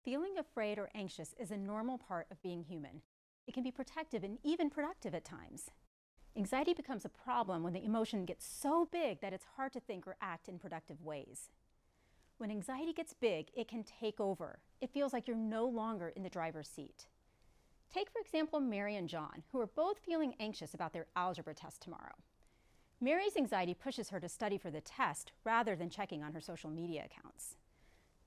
Feeling afraid or anxious is a normal part of being human. It can be protective and even productive at times. Anxiety becomes a problem when the emotion gets so big that it's hard to think or act in productive ways. When anxiety gets big, it can take over. It feels like you're no longer in the driver's seat. Take, for example, Mary and John, who are both feeling anxious about their algebra test tomorrow. Mary's anxiety pushes her to study for the test rather than checking on her social media accounts.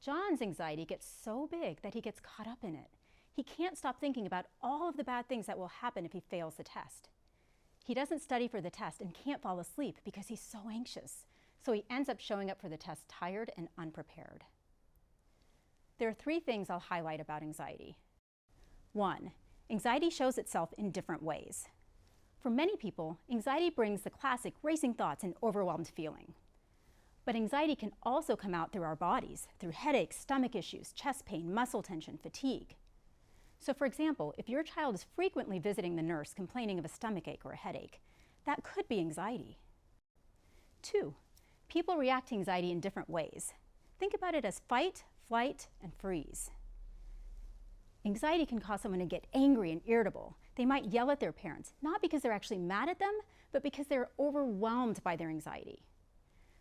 John's anxiety gets so big that he gets caught up in it. He can't stop thinking about all of the bad things that will happen if he fails the test. He doesn't study for the test and can't fall asleep because he's so anxious, so he ends up showing up for the test tired and unprepared. There are 3 things I'll highlight about anxiety. 1. Anxiety shows itself in different ways. For many people, anxiety brings the classic racing thoughts and overwhelmed feeling. But anxiety can also come out through our bodies, through headaches, stomach issues, chest pain, muscle tension, fatigue. So for example, if your child is frequently visiting the nurse complaining of a stomachache or a headache, that could be anxiety. 2. People react to anxiety in different ways. Think about it as fight, flight, and freeze. Anxiety can cause someone to get angry and irritable. They might yell at their parents, not because they're actually mad at them, but because they're overwhelmed by their anxiety.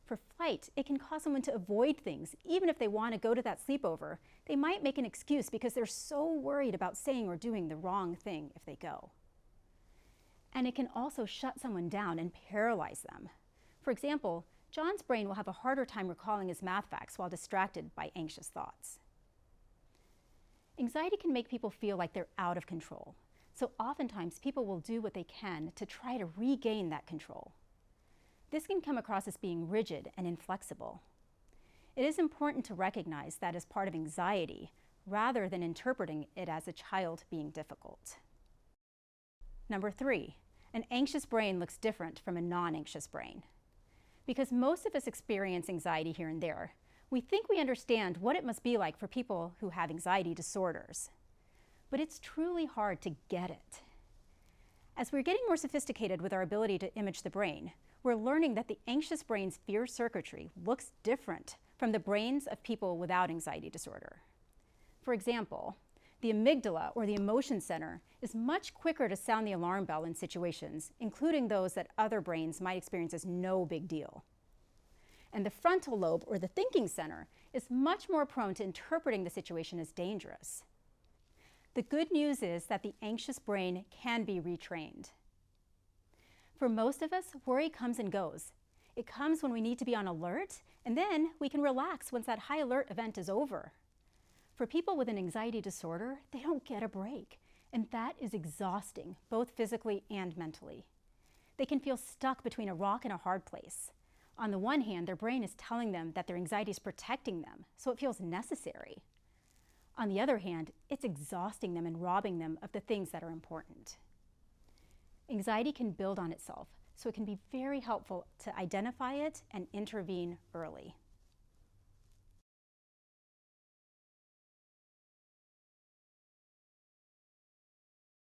For flight, it can cause someone to avoid things. Even if they want to go to that sleepover, they might make an excuse because they're so worried about saying or doing the wrong thing if they go. And it can also shut someone down and paralyze them. For example, John's brain will have a harder time recalling his math facts while distracted by anxious thoughts. Anxiety can make people feel like they're out of control. So oftentimes people will do what they can to try to regain that control. This can come across as being rigid and inflexible. It is important to recognize that as part of anxiety, rather than interpreting it as a child being difficult. Number 3, an anxious brain looks different from a non-anxious brain. Because most of us experience anxiety here and there, we think we understand what it must be like for people who have anxiety disorders. But it's truly hard to get it. As we're getting more sophisticated with our ability to image the brain, we're learning that the anxious brain's fear circuitry looks different from the brains of people without anxiety disorder. For example, the amygdala, or the emotion center, is much quicker to sound the alarm bell in situations, including those that other brains might experience as no big deal. And the frontal lobe, or the thinking center, is much more prone to interpreting the situation as dangerous. The good news is that the anxious brain can be retrained. For most of us, worry comes and goes. It comes when we need to be on alert, and then we can relax once that high alert event is over. For people with an anxiety disorder, they don't get a break, and that is exhausting, both physically and mentally. They can feel stuck between a rock and a hard place. On the one hand, their brain is telling them that their anxiety is protecting them, so it feels necessary. On the other hand, it's exhausting them and robbing them of the things that are important. Anxiety can build on itself, so it can be very helpful to identify it and intervene early.